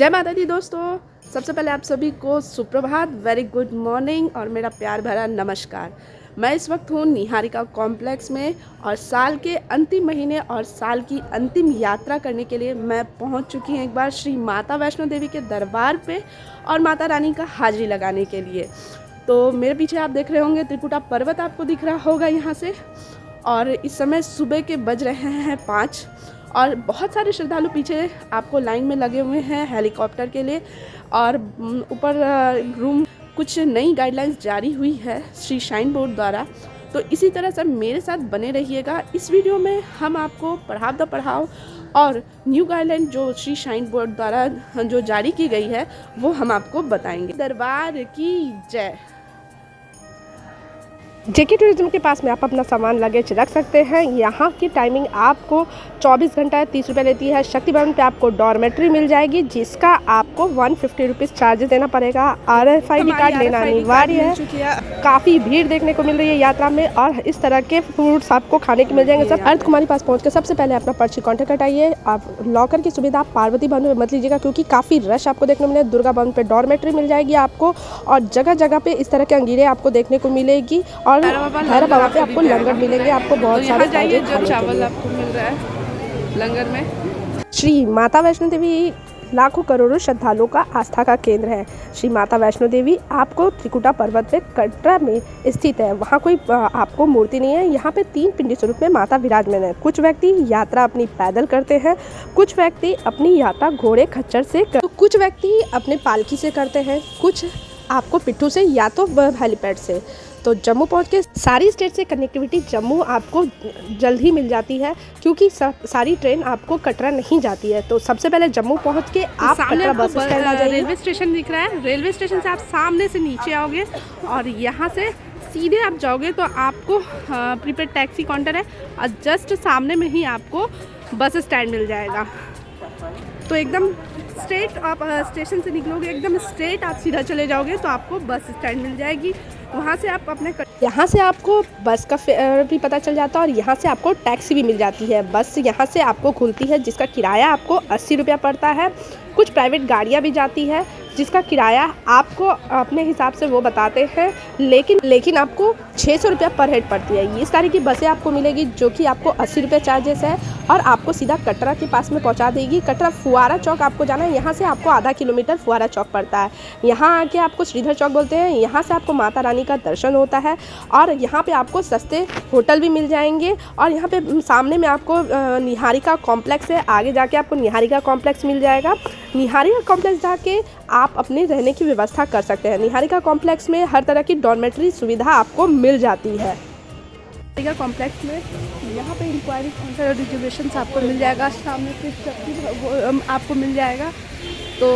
जय माता दी दोस्तों। सबसे पहले आप सभी को सुप्रभात, वेरी गुड मॉर्निंग और मेरा प्यार भरा नमस्कार। मैं इस वक्त हूँ निहारिका कॉम्प्लेक्स में और साल के अंतिम महीने और साल की अंतिम यात्रा करने के लिए मैं पहुँच चुकी हूँ एक बार श्री माता वैष्णो देवी के दरबार पे और माता रानी का हाजिरी लगाने के लिए। तो मेरे पीछे आप देख रहे होंगे त्रिकुटा पर्वत आपको दिख रहा होगा यहाँ से, और इस समय सुबह के बज रहे हैं 5 और बहुत सारे श्रद्धालु पीछे आपको लाइन में लगे हुए हैं हेलीकॉप्टर के लिए। और ऊपर रूम कुछ नई गाइडलाइंस जारी हुई है श्री शाइन बोर्ड द्वारा, तो इसी तरह से मेरे साथ बने रहिएगा। इस वीडियो में हम आपको पढ़ाव द पढ़ाओ और न्यू गाइडलाइन जो श्री शाइन बोर्ड द्वारा जो जारी की गई है वो हम आपको बताएंगे। दरबार की जय। जेके टूरिज्म के पास में आप अपना सामान लगेज रख सकते हैं। यहाँ की टाइमिंग आपको 24 घंटा 30 रुपये लेती है। शक्ति भवन पे आपको डॉर्मेट्री मिल जाएगी जिसका आपको 150 रुपीज़ चार्जेस देना पड़ेगा। RFID कार्ड लेना अनिवार्य है। काफ़ी भीड़ देखने को मिल रही है यात्रा में और इस तरह के फ्रूट्स आपको खाने के मिल जाएंगे। सब अर्थ कुमारी पास पहुँच कर सबसे पहले अपना पर्ची काउंटर कटाइए। आप लॉकर की सुविधा आप पार्वती भवन में मत लीजिएगा क्योंकि काफ़ी रश आपको देखने को मिलेगा। दुर्गा भवन पे डॉर्मेट्री मिल जाएगी आपको और जगह जगह पे इस तरह के अंगीरें आपको देखने को मिलेगी और भैरव बाबा पे आपको लंगर मिलेंगे। आपको बहुत सारे जाइए जो चावल आपको मिल रहा है लंगर में। श्री माता वैष्णो देवी लाखों करोड़ों श्रद्धालुओं का आस्था का केंद्र है। श्री माता वैष्णो देवी आपको त्रिकुटा पर्वत पे कटरा में स्थित है। वहाँ कोई आपको मूर्ति नहीं है। यहाँ पे 3 पिंडी स्वरूप में माता विराजमान है। कुछ व्यक्ति यात्रा अपनी पैदल करते हैं, कुछ व्यक्ति अपनी यात्रा घोड़े खच्चर से कुछ व्यक्ति अपने पालकी से करते हैं, कुछ आपको पिट्ठू से या तो हेलीपैड से। तो जम्मू पहुंच के सारी स्टेट से कनेक्टिविटी जम्मू आपको जल्द ही मिल जाती है क्योंकि सारी ट्रेन आपको कटरा नहीं जाती है। तो सबसे पहले जम्मू पहुंच के आप कटरा बस स्टैंड आ जाइए। रेलवे स्टेशन दिख रहा है। रेलवे स्टेशन से आप सामने से नीचे आओगे और यहाँ से सीधे आप जाओगे तो आपको प्रीपेड टैक्सी काउंटर है और जस्ट सामने में ही आपको बस स्टैंड मिल जाएगा। तो एकदम स्ट्रेट आप स्टेशन से निकलोगे, एकदम स्ट्रेट आप सीधा चले जाओगे तो आपको बस स्टैंड मिल जाएगी। वहाँ से आप अपने यहाँ से आपको बस का फेयर भी पता चल जाता है और यहाँ से आपको टैक्सी भी मिल जाती है। बस यहाँ से आपको खुलती है जिसका किराया आपको 80 रुपया पड़ता है। कुछ प्राइवेट गाड़ियाँ भी जाती है जिसका किराया आपको अपने हिसाब से वो बताते हैं, लेकिन आपको 600 रुपया पर हेड पड़ती है। इस तरह की बसें आपको मिलेगी जो कि आपको 80 रुपये चार्जेस है और आपको सीधा कटरा के पास में पहुंचा देगी। कटरा फुआरा चौक आपको जाना है। यहाँ से आपको आधा किलोमीटर फुआरा चौक पड़ता है। यहाँ आके आपको श्रीधर चौक बोलते हैं। यहाँ से आपको माता रानी का दर्शन होता है और यहाँ पे आपको सस्ते होटल भी मिल जाएंगे। और यहाँ पे सामने में आपको निहारिका कॉम्प्लेक्स है। आगे जाके आपको निहारिका कॉम्प्लेक्स मिल जाएगा। निहारिका कॉम्प्लेक्स जाके आप अपने रहने की व्यवस्था कर सकते हैं। निहारिका कॉम्प्लेक्स में हर तरह की डॉर्मेट्री सुविधा आपको मिल जाती है। निहारिका कॉम्प्लेक्स में यहाँ पे इंक्वायरी काउंटर और रिजर्वेशन आपको मिल जाएगा। सामने से आपको मिल जाएगा। तो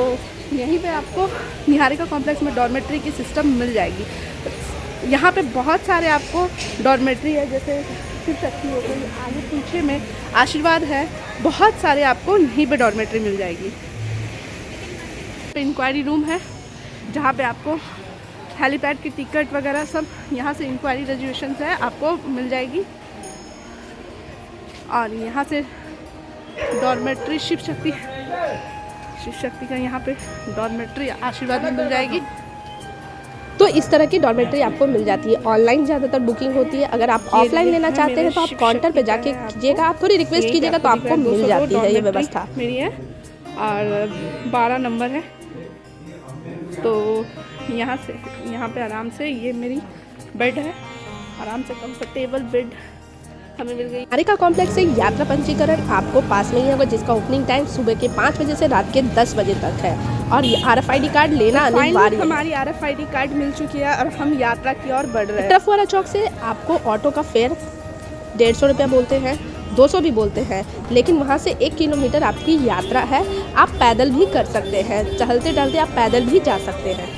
यहीं पे आपको निहारिका कॉम्प्लेक्स में डॉर्मेट्री की सिस्टम मिल जाएगी। यहाँ पे बहुत सारे आपको डॉर्मेट्री है, जैसे शिव शक्ति हो गई, आगे पीछे में आशीर्वाद है, बहुत सारे आपको यहीं पे डॉर्मेट्री मिल जाएगी। इंक्वायरी रूम है जहाँ पे आपको हेलीपैड की टिकट वगैरह सब यहाँ से इंक्वायरी रिजर्वेशन है आपको मिल जाएगी। और यहाँ से डॉर्मेट्री शिव शक्ति का यहाँ पे डॉर्मेट्री आशीर्वाद में मिल जाएगी। तो इस तरह की डॉर्मेट्री आपको मिल जाती है। ऑनलाइन ज़्यादातर बुकिंग होती है। अगर आप ऑफलाइन लेना चाहते हैं तो आप काउंटर पे जाके कीजिएगा, आप थोड़ी रिक्वेस्ट कीजिएगा तो आपको मिल जाती है ये व्यवस्था। मेरी है और 12 नंबर है। तो यहाँ पे आराम से ये मेरी बेड है, आराम से कंफर्टेबल बेड हमें मिल गई। निहारिका कॉम्प्लेक्स से यात्रा पंजीकरण आपको पास में ही होगा जिसका ओपनिंग टाइम सुबह के 5 बजे से रात के 10 बजे तक है। और ये RFID कार्ड लेना अनिवार्य है। हमारी RFID कार्ड मिल चुकी है और हम यात्रा की ओर बढ़ रहे हैं। फुआरा चौक से आपको ऑटो का फेयर 150 रुपया बोलते हैं, 200 भी बोलते हैं, लेकिन वहाँ से 1 किलोमीटर आपकी यात्रा है। आप पैदल भी कर सकते हैं, चलते टहलते आप पैदल भी जा सकते हैं।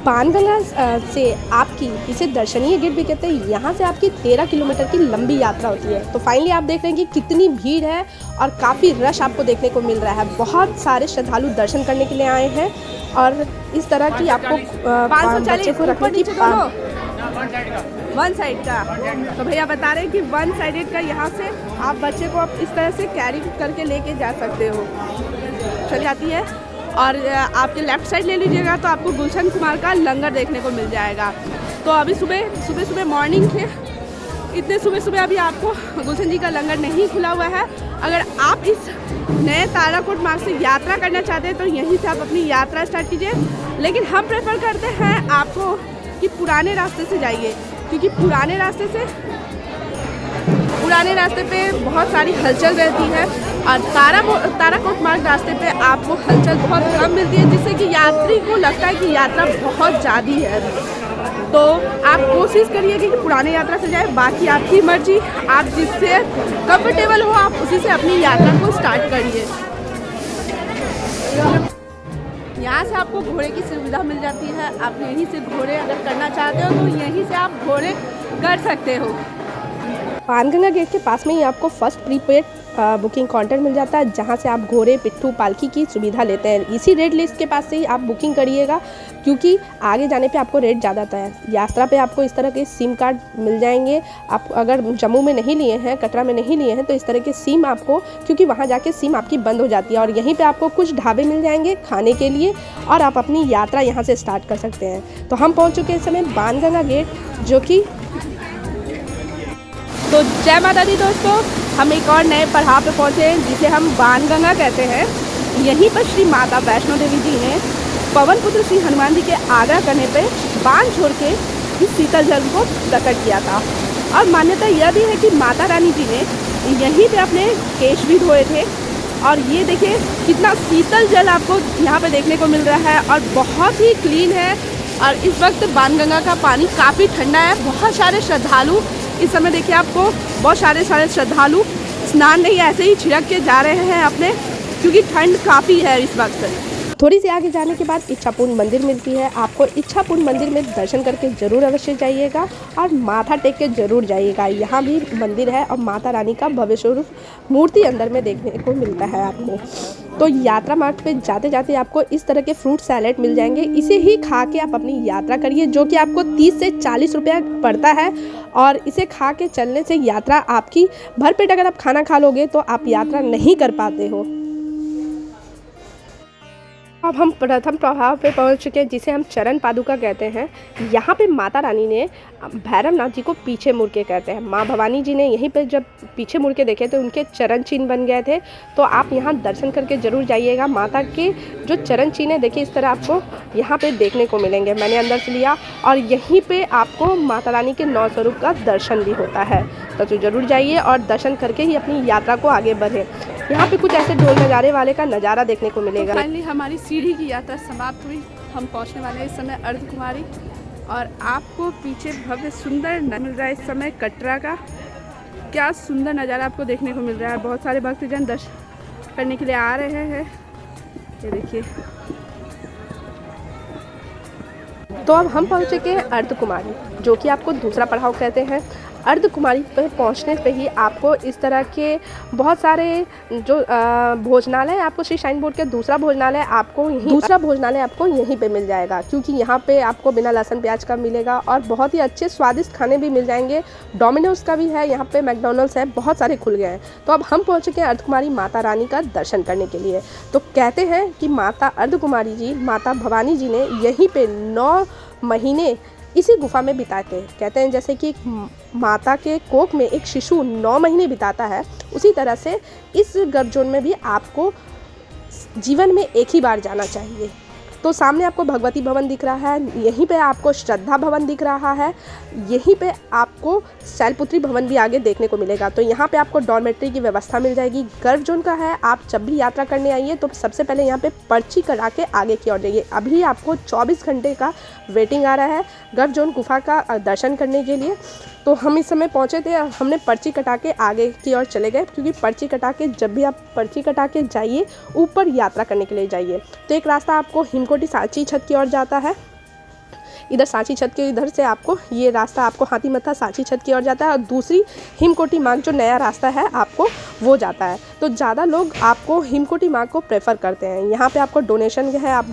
बाणगंगा से आपकी इसे दर्शनीय गेट भी कहते हैं। यहाँ से आपकी 13 किलोमीटर की लंबी यात्रा होती है। तो फाइनली आप देख रहे हैं कि कितनी भीड़ है और काफ़ी रश आपको देखने को मिल रहा है। बहुत सारे श्रद्धालु दर्शन करने के लिए आए हैं और इस तरह की आपको बच्चे को रखने की वन साइड का, तो भैया बता रहे हैं कि वन साइडेड का यहाँ से आप बच्चे को आप इस तरह से कैरी करके लेके जा सकते हो। चल जाती है और आपके लेफ़्ट साइड ले लीजिएगा तो आपको गुलशन कुमार का लंगर देखने को मिल जाएगा। तो अभी सुबह मॉर्निंग के इतने सुबह अभी आपको गुलशन जी का लंगर नहीं खुला हुआ है। अगर आप इस नए ताराकोट मार्ग से यात्रा करना चाहते हैं तो यहीं से आप अपनी यात्रा स्टार्ट कीजिए। लेकिन हम प्रेफर करते हैं आपको कि पुराने रास्ते से जाइए, क्योंकि पुराने रास्ते पे बहुत सारी हलचल रहती है और ताराकोट मार्ग रास्ते पे आपको हलचल बहुत कम मिलती है, जिससे कि यात्री को लगता है कि यात्रा बहुत ज़्यादा है। तो आप कोशिश करिए कि पुराने यात्रा से जाए, बाकी आपकी मर्जी, आप जिससे कंफर्टेबल हो आप उसी से अपनी यात्रा को स्टार्ट करिए। यहाँ से आपको घोड़े की सुविधा मिल जाती है। आप यहीं से घोड़े अगर करना चाहते हो तो यहीं से आप घोड़े कर सकते हो। बाणगंगा गेट के पास में ही आपको फर्स्ट प्रीपेड बुकिंग काउंटर मिल जाता है, जहाँ से आप घोड़े, पिट्ठू, पालकी की सुविधा लेते हैं। इसी रेट लिस्ट के पास से ही आप बुकिंग करिएगा, क्योंकि आगे जाने पे आपको रेट ज़्यादा आता है। यात्रा पे आपको इस तरह के सिम कार्ड मिल जाएंगे। आप अगर जम्मू में नहीं लिए हैं, कटरा में नहीं लिए हैं, तो इस तरह के सिम आपको, क्योंकि वहाँ जाके सिम आपकी बंद हो जाती है। और यहीं पे आपको कुछ ढाबे मिल जाएंगे खाने के लिए और आप अपनी यात्रा यहाँ से स्टार्ट कर सकते हैं। तो हम पहुँच चुके हैं इस समय बाणगंगा गेट, जो कि तो जय माता दी दोस्तों, हम एक और नए पड़ाव पे पहुँचे हैं जिसे हम बाणगंगा कहते हैं। यहीं पर श्री माता वैष्णो देवी जी ने पवन पुत्र श्री हनुमान जी के आग्रह करने पे बाण छोड़ के इस शीतल जल को प्रकट किया था। और मान्यता यह भी है कि माता रानी जी ने यहीं पे अपने केश भी धोए थे। और ये देखिए कितना शीतल जल आपको यहाँ पे देखने को मिल रहा है और बहुत ही क्लीन है। और इस वक्त बाणगंगा का पानी काफ़ी ठंडा है। बहुत सारे श्रद्धालु इस समय देखिए आपको बहुत सारे श्रद्धालु स्नान नहीं ऐसे ही छिड़क के जा रहे हैं अपने, क्योंकि ठंड काफ़ी है इस वक्त। थोड़ी सी आगे जाने के बाद इच्छापुर मंदिर मिलती है। आपको इच्छापुर मंदिर में दर्शन करके ज़रूर अवश्य जाइएगा और माथा टेक के ज़रूर जाइएगा। यहाँ भी मंदिर है और माता रानी का भव्य स्वरूप मूर्ति अंदर में देखने को मिलता है आपको। तो यात्रा मार्ग पे जाते जाते आपको इस तरह के फ्रूट सैलेड मिल जाएंगे। इसे ही खा के आप अपनी यात्रा करिए, जो कि आपको 30 से 40 रुपया पड़ता है। और इसे खा के चलने से यात्रा आपकी भरपेट, अगर आप खाना खा लोगे तो आप यात्रा नहीं कर पाते हो। अब हम प्रथम प्रभाव पे पहुंच चुके हैं, जिसे हम चरण पादुका कहते हैं। यहाँ पे माता रानी ने भैरवनाथ जी को पीछे मुड़ के कहते हैं। माँ भवानी जी ने यहीं पे जब पीछे मुड़ के देखे तो उनके चरण चिन्ह बन गए थे। तो आप यहाँ दर्शन करके ज़रूर जाइएगा। माता के जो चरण चिन्ह है देखिए इस तरह आपको यहाँ पे देखने को मिलेंगे। मैंने अंदर से लिया और यहीं पे आपको माता रानी के 9 स्वरूप का दर्शन भी होता है। तो ज़रूर जाइए और दर्शन करके ही अपनी यात्रा को आगे बढ़े। यहाँ पे कुछ ऐसे ढोल नज़ारे वाले का नज़ारा देखने को मिलेगा। फाइनली हमारी सीढ़ी की यात्रा समाप्त हुई। हम पहुँचने वाले हैं इस समय अर्धकुमारी और आपको पीछे भव्य सुंदर मिल रहा है इस समय कटरा का। क्या सुंदर नज़ारा आपको देखने को मिल रहा है। बहुत सारे भक्तजन दर्शन करने के लिए आ रहे हैं। ये देखिए। तो अब हम पहुँच चुके हैं अर्धकुमारी, जो कि आपको दूसरा पड़ाव कहते हैं। अर्धकुमारी पर पहुंचने पे ही आपको इस तरह के बहुत सारे जो भोजनालय, आपको श्री साईं बोर्ड के दूसरा भोजनालय आपको यहीं पे मिल जाएगा, क्योंकि यहाँ पे आपको बिना लहसुन प्याज का मिलेगा और बहुत ही अच्छे स्वादिष्ट खाने भी मिल जाएंगे। डोमिनोज का भी है, यहाँ पे मैकडॉनल्ड्स है, बहुत सारे खुल गए हैं। तो अब हम पहुँच चुके हैं अर्धकुमारी माता रानी का दर्शन करने के लिए। तो कहते हैं कि माता अर्धकुमारी जी, माता भवानी जी ने यहीं पे 9 महीने इसी गुफा में बिताए थे। कहते हैं जैसे कि माता के कोख में एक शिशु 9 महीने बिताता है, उसी तरह से इस गर्भजोन में भी आपको जीवन में एक ही बार जाना चाहिए। तो सामने आपको भगवती भवन दिख रहा है, यहीं पे आपको श्रद्धा भवन दिख रहा है, यहीं पे आपको शैलपुत्री भवन भी आगे देखने को मिलेगा। तो यहाँ पे आपको डॉर्मेट्री की व्यवस्था मिल जाएगी। गर्भ जोन का है, आप जब भी यात्रा करने आइए तो सबसे पहले यहाँ पे पर्ची करा के आगे की ओर जाइए। अभी आपको 24 घंटे का वेटिंग आ रहा है गर्भ जोन गुफा का दर्शन करने के लिए। तो हम इस समय पहुँचे थे, हमने पर्ची कटा के आगे की ओर चले गए, क्योंकि पर्ची कटा के जब भी आप पर्ची कटा के जाइए ऊपर यात्रा करने के लिए जाइए। तो एक रास्ता आपको हिमकोटी सांची छत की ओर जाता है। इधर सांची छत के इधर से आपको ये रास्ता आपको हाथीमथा सांची छत की ओर जाता है और दूसरी हिमकोटी मार्ग जो नया रास्ता है आपको वो जाता है। तो ज़्यादा लोग आपको हिमकोटी मार्ग को प्रेफर करते हैं। यहाँ पे आपको डोनेशन है, आप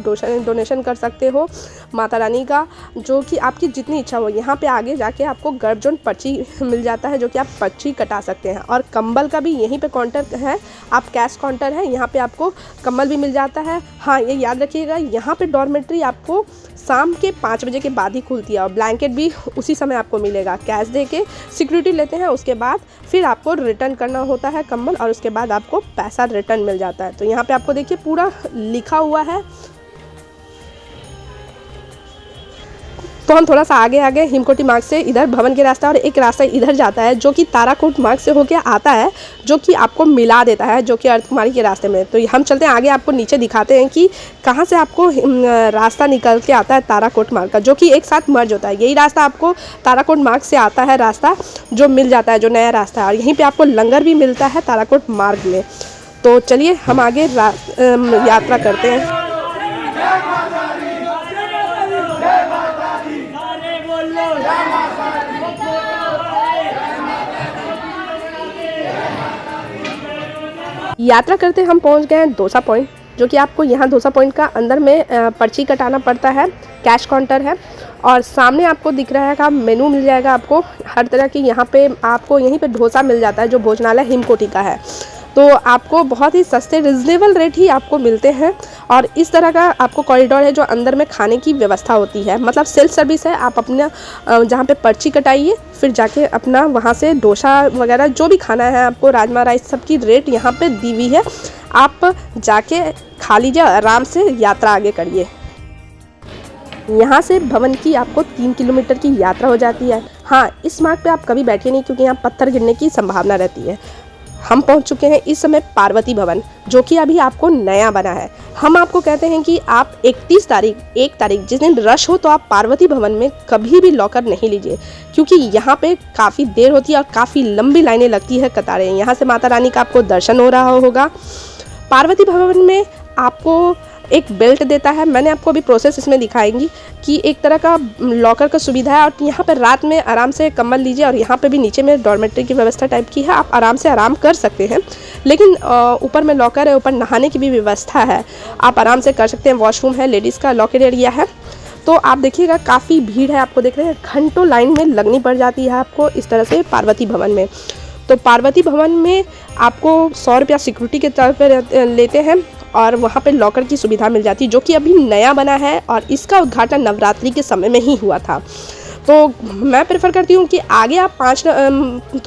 डोनेशन कर सकते हो माता रानी का, जो कि आपकी जितनी इच्छा हो। यहाँ पे आगे जाके आपको गर्भजोन पर्ची मिल जाता है, जो कि आप पर्ची कटा सकते हैं। और कंबल का भी यहीं पे काउंटर है, आप कैश काउंटर है, यहाँ पे आपको कंबल भी मिल जाता है। हाँ, ये याद रखिएगा, यहाँ पे डॉर्मेट्री आपको शाम के 5 बजे के बाद ही खुलती है और ब्लैंकेट भी उसी समय आपको मिलेगा। कैश दे के सिक्योरिटी लेते हैं, उसके बाद फिर आपको रिटर्न करना होता है कंबल और उसके बाद आपको पैसा रिटर्न मिल जाता है। तो यहाँ पे आपको देखिए पूरा लिखा हुआ है। तो हम थोड़ा सा आगे हिमकोटी मार्ग से इधर भवन के रास्ता और एक रास्ता इधर जाता है जो कि ताराकोट मार्ग से होके आता है, जो कि आपको मिला देता है, जो कि अर्धकुमारी के रास्ते में। तो हम चलते हैं आगे, आपको नीचे दिखाते हैं कि कहाँ से आपको रास्ता निकल के आता है ताराकोट मार्ग का, जो कि एक साथ मर्ज होता है। यही रास्ता आपको ताराकोट मार्ग से आता है, रास्ता जो मिल जाता है, जो नया रास्ता है। और यहीं पर आपको लंगर भी मिलता है ताराकोट मार्ग में। तो चलिए हम आगे यात्रा करते हैं। यात्रा करते हम पहुंच गए हैं दोसा पॉइंट, जो कि आपको यहाँ दोसा पॉइंट का अंदर में पर्ची कटाना पड़ता है, कैश काउंटर है और सामने आपको दिख रहा है का मेनू मिल जाएगा आपको हर तरह की। यहाँ पे आपको यहीं पे डोसा मिल जाता है, जो भोजनालय हिमकोटी का है। तो आपको बहुत ही सस्ते रिजनेबल रेट ही आपको मिलते हैं। और इस तरह का आपको कॉरिडोर है जो अंदर में खाने की व्यवस्था होती है, मतलब सेल्फ सर्विस है। आप अपना जहाँ पे पर्ची कटाइए, फिर जाके अपना वहाँ से डोसा वगैरह जो भी खाना है आपको, राजमा राइस, सबकी रेट यहाँ पे दी हुई है। आप जाके खा लीजिए, आराम से यात्रा आगे करिए। यहाँ से भवन की आपको 3 किलोमीटर की यात्रा हो जाती है। हाँ, इस मार्ग पे आप कभी बैठिए नहीं, क्योंकि यहाँ पत्थर गिरने की संभावना रहती है। हम पहुंच चुके हैं इस समय पार्वती भवन, जो कि अभी आपको नया बना है। हम आपको कहते हैं कि आप 1 तारीख जिस दिन रश हो, तो आप पार्वती भवन में कभी भी लॉकर नहीं लीजिए, क्योंकि यहाँ पे काफ़ी देर होती है और काफ़ी लंबी लाइनें लगती है, कतारें। यहाँ से माता रानी का आपको दर्शन हो रहा होगा। पार्वती भवन में आपको एक बेल्ट देता है, मैंने आपको अभी प्रोसेस इसमें दिखाएंगी कि एक तरह का लॉकर का सुविधा है। और यहाँ पर रात में आराम से कंबल लीजिए और यहाँ पे भी नीचे में डॉर्मेट्री की व्यवस्था टाइप की है, आप आराम से आराम कर सकते हैं। लेकिन ऊपर में लॉकर है, ऊपर नहाने की भी व्यवस्था है, आप आराम से कर सकते हैं। वॉशरूम है, लेडीज़ का लॉकर एरिया है। तो आप देखिएगा काफ़ी भीड़ है, आपको देख रहे हैं घंटों लाइन में लगनी पड़ जाती है आपको इस तरह से पार्वती भवन में। तो पार्वती भवन में आपको 100 रुपया सिक्योरिटी के तौर पर लेते हैं और वहाँ पे लॉकर की सुविधा मिल जाती है, जो कि अभी नया बना है और इसका उद्घाटन नवरात्रि के समय में ही हुआ था। तो मैं प्रेफर करती हूँ कि आगे आप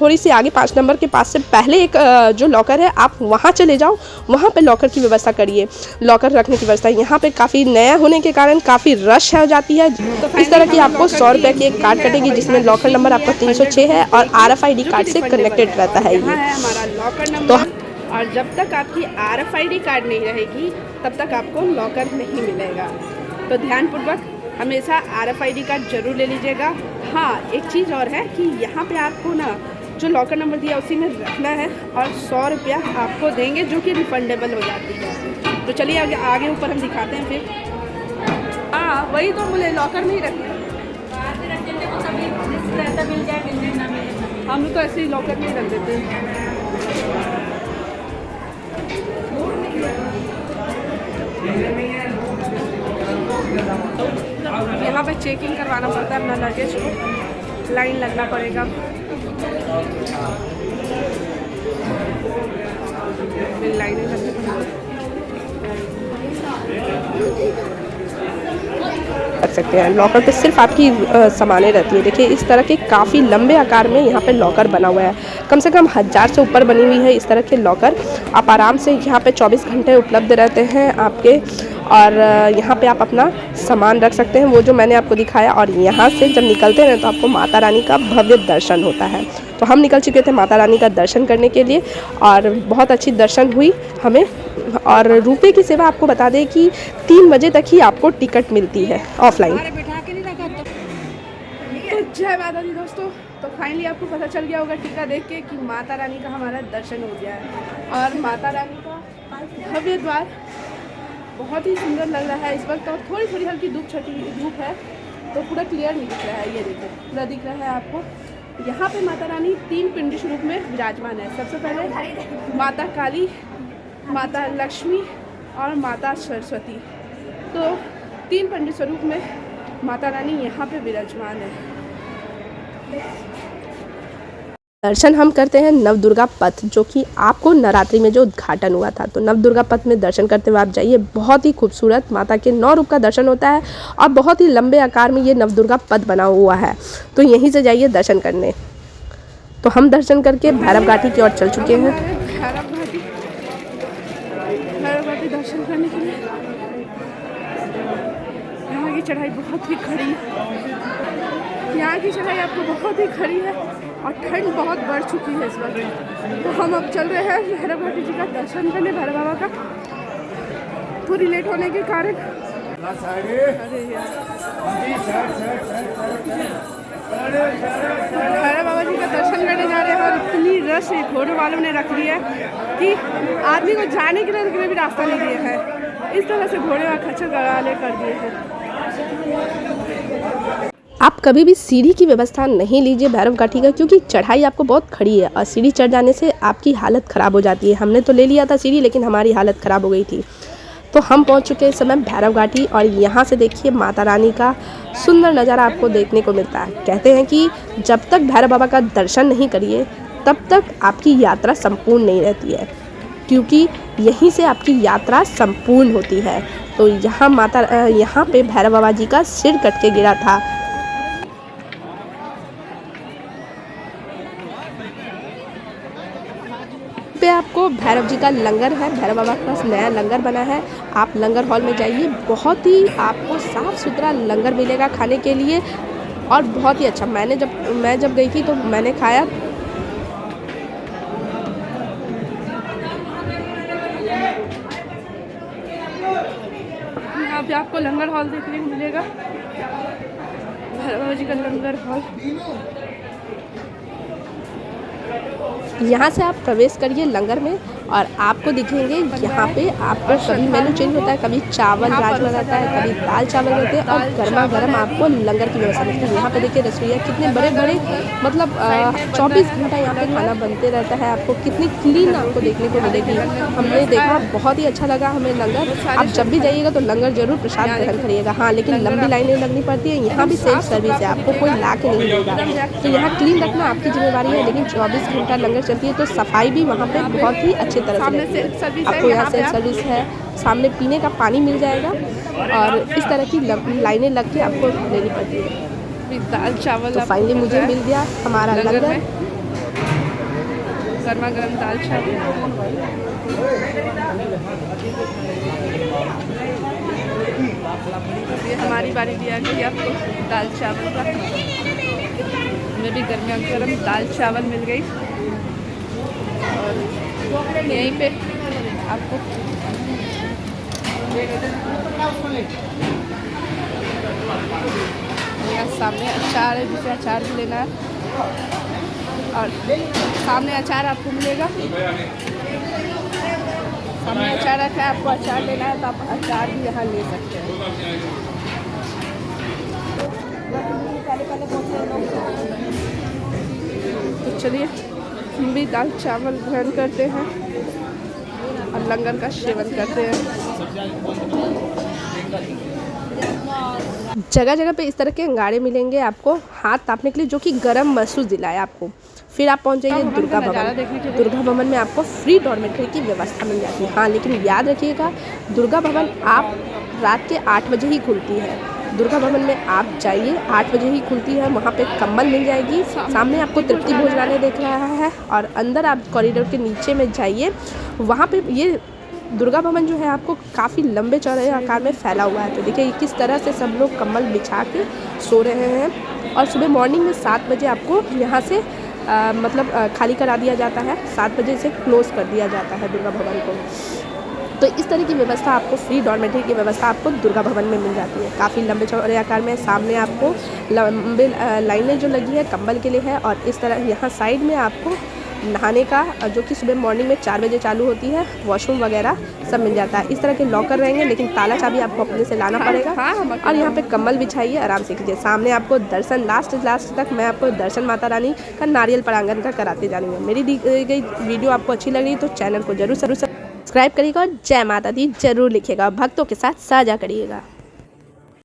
थोड़ी सी आगे 5 नंबर के पास से पहले एक जो लॉकर है, आप वहाँ चले जाओ, वहाँ पे लॉकर की व्यवस्था करिए, लॉकर रखने की व्यवस्था। यहाँ पे काफ़ी नया होने के कारण काफ़ी रश हो जाती है। तो इस तरह की आपको 100 रुपये की एक कार्ड कटेगी, जिसमें लॉकर नंबर आपका 306 है और RFID कार्ड से कनेक्टेड रहता है ये हमारा लॉकर नंबर। और जब तक आपकी RFID कार्ड नहीं रहेगी, तब तक आपको लॉकर नहीं मिलेगा। तो ध्यानपूर्वक हमेशा RFID कार्ड जरूर ले लीजिएगा। हाँ, एक चीज़ और है कि यहाँ पे आपको ना जो लॉकर नंबर दिया उसी में रखना है और 100 रुपया आपको देंगे, जो कि रिफंडेबल हो जाती है। तो चलिए आगे ऊपर हम दिखाते हैं फिर। हाँ, वही तो बोले, लॉकर नहीं रखना, हम लोग तो ऐसे ही लॉकर नहीं रख देते। यहाँ पे चेकिंग करवाना पड़ता है अपना लगेज को, लाइन लगना पड़ेगा। लाइनें लगनी पड़ेगी। रख सकते हैं लॉकर पे, सिर्फ आपकी सामानें रहती है। देखिए इस तरह के काफ़ी लंबे आकार में यहाँ पे लॉकर बना हुआ है, कम से कम 1000 से ऊपर बनी हुई है इस तरह के लॉकर। आप आराम से यहाँ पे 24 घंटे उपलब्ध रहते हैं आपके, और यहाँ पे आप अपना सामान रख सकते हैं, वो जो मैंने आपको दिखाया। और यहाँ से जब निकलते हैं तो आपको माता रानी का भव्य दर्शन होता है। तो हम निकल चुके थे माता रानी का दर्शन करने के लिए और बहुत अच्छी दर्शन हुई हमें। और रुपए की सेवा आपको बता दें कि 3 बजे तक ही आपको टिकट मिलती है ऑफलाइन। तो जय माता दी दोस्तों, तो फाइनली आपको पता चल गया होगा टीका देख के कि माता रानी का हमारा दर्शन हो गया है। और माता रानी का भव्य द्वार बहुत ही सुंदर लग रहा है इस वक्त, और थोड़ी थोड़ी हल्की धूप है, तो पूरा क्लियर नहीं दिख रहा है, ये देखिए पूरा दिख रहा है आपको। यहाँ पे माता रानी 3 पिंड स्वरूप में विराजमान है। सबसे पहले माता काली, माता लक्ष्मी और माता सरस्वती, तो 3 पिंड स्वरूप में माता रानी यहाँ पे विराजमान है। दर्शन हम करते हैं नवदुर्गा पथ, जो कि आपको नवरात्रि में जो उद्घाटन हुआ था, तो नवदुर्गा पथ में दर्शन करते हुए आप जाइए। बहुत ही खूबसूरत माता के 9 रूप का दर्शन होता है और बहुत ही लंबे आकार में ये नवदुर्गा पथ बना हुआ है, तो यहीं से जाइए दर्शन करने। तो हम दर्शन करके भैरव घाटी की ओर चल चुके हैं। भैरव घाटी दर्शन करने के लिए यहाँ की चढ़ाई बहुत ही खड़ी है। यहाँ की चढ़ाई आपको बहुत ही खड़ी है और ठंड बहुत बढ़ चुकी है इस वक्त। तो हम अब चल रहे हैं भैरव घाटी जी का दर्शन करने, भैरव बाबा का। थोड़ी लेट होने के कारण भैरव बाबा जी का दर्शन करने जा रहे हैं और इतनी रश घोड़े वालों ने रख ली है कि आदमी को जाने के लिए भी रास्ता नहीं दिया है। इस तरह से घोड़े और खच्चर गड़ाले कर दिए हैं। आप कभी भी सीढ़ी की व्यवस्था नहीं लीजिए भैरव घाटी का, क्योंकि चढ़ाई आपको बहुत खड़ी है और सीढ़ी चढ़ जाने से आपकी हालत ख़राब हो जाती है। हमने तो ले लिया था सीढ़ी, लेकिन हमारी हालत ख़राब हो गई थी। तो हम पहुंच चुके हैं इस समय भैरव घाटी और यहाँ से देखिए माता रानी का सुंदर नज़ारा आपको देखने को मिलता है। कहते हैं कि जब तक भैरव बाबा का दर्शन नहीं करिए तब तक आपकी यात्रा संपूर्ण नहीं रहती है, क्योंकि यहीं से आपकी यात्रा संपूर्ण होती है। तो यहाँ पे भैरव बाबा जी का सिर कट के गिरा था। पे आपको भैरव जी का लंगर है, भैरव बाबा का पास नया लंगर बना है। आप लंगर हॉल में जाइए, बहुत ही आपको साफ़ सुथरा लंगर मिलेगा खाने के लिए और बहुत ही अच्छा। मैं जब गई थी तो मैंने खाया। यहाँ पे आपको लंगर हॉल देखने को मिलेगा, भैरव बाबा जी का लंगर हॉल। यहाँ से आप प्रवेश करिए लंगर में और आपको दिखेंगे यहाँ पे आपको कभी मेनू चेंज होता है, कभी चावल राजमा रहता है, कभी दाल चावल रहते हैं और गर्मा गर्म आपको लंगर की व्यवस्था मिलती है। यहाँ पे देखिए रसोइया कितने बड़े बड़े, मतलब 24 घंटा यहाँ पे खाना बनते रहता है। आपको कितनी क्लीन आपको देखने को मिलेगी। हमने देखा, बहुत ही अच्छा लगा हमें लंगर। आप जब भी जाइएगा तो लंगर जरूर प्रसाद ग्रहण करिएगा। हाँ, लेकिन लंबी लाइनें लगनी पड़ती है। यहाँ भी सेल्फ सर्विस है, आपको कोई ला के नहीं देगा। तो यहाँ क्लीन रखना आपकी जिम्मेदारी है, लेकिन 24 घंटा लंगर चलती है तो सफाई भी वहाँ पे बहुत ही अच्छे तरह से रहती है। आपको यहाँ सेल्फ सर्विस है, सामने पीने का पानी मिल जाएगा और इस तरह की लाइनें लग के आपको लेनी पड़ती है। दाल चावल तो फाइनली मुझे मिल गया हमारा लंगर, गर्मा गर्म दाल चावल। ये हमारी बारी दिया गई आपको दाल चावल का। हमें भी गर्मा गर्म दाल चावल मिल गई और यहीं पे आपको यहाँ सामने अचार है, जिसे अचार भी लेना है और सामने अचार आपको मिलेगा। सामने अचार रखा है, आपको अचार लेना है तो आप अचार भी यहाँ ले सकते हैं। तो चलिए हम भी दाल चावल ग्रहण करते हैं और लंगर का सेवन करते हैं। जगह जगह पे इस तरह के अंगारे मिलेंगे आपको हाथ तापने के लिए, जो कि गर्म महसूस दिलाए आपको। फिर आप पहुंच जाइए दुर्गा भवन। दुर्गा भवन में आपको फ्री डॉर्मेटरी की व्यवस्था मिल जाती है। हाँ, लेकिन याद रखिएगा दुर्गा भवन आप रात के 8 बजे ही खुलती है। दुर्गा भवन में आप जाइए, 8 बजे ही खुलती है। वहाँ पे कम्बल मिल जाएगी। सामने आपको तृप्ति भोजनालय दिख रहा है और अंदर आप कॉरिडोर के नीचे में जाइए, वहाँ पे ये दुर्गा भवन जो है आपको काफ़ी लंबे चौड़े आकार में फैला हुआ है। तो देखिए किस तरह से सब लोग कम्बल बिछा के सो रहे हैं और सुबह मॉर्निंग में 7 बजे आपको यहाँ से खाली करा दिया जाता है। 7 बजे से क्लोज़ कर दिया जाता है दुर्गा भवन को। तो इस तरह की व्यवस्था आपको, फ्री डॉर्मेटरी की व्यवस्था आपको दुर्गा भवन में मिल जाती है। काफ़ी लंबे चौड़े आकार में सामने आपको लंबे लाइनें जो लगी है कंबल के लिए है और इस तरह यहाँ साइड में आपको नहाने का, जो कि सुबह मॉर्निंग में 4 बजे चालू होती है, वॉशरूम वगैरह सब मिल जाता है। इस तरह के लॉकर रहेंगे, लेकिन ताला चाबी आपको अपने से लाना पड़ेगा। और यहाँ पे कम्बल बिछाइए, आराम से कीजिए। सामने आपको दर्शन लास्ट तक मैं आपको दर्शन माता रानी का नारियल प्रांगण का कराते जा रही हूँ। मेरी दी गई वीडियो आपको अच्छी लग रही है तो चैनल को जरूर सब्सक्राइब करिएगा और जय माता दी जरूर लिखिएगा, भक्तों के साथ साझा करिएगा।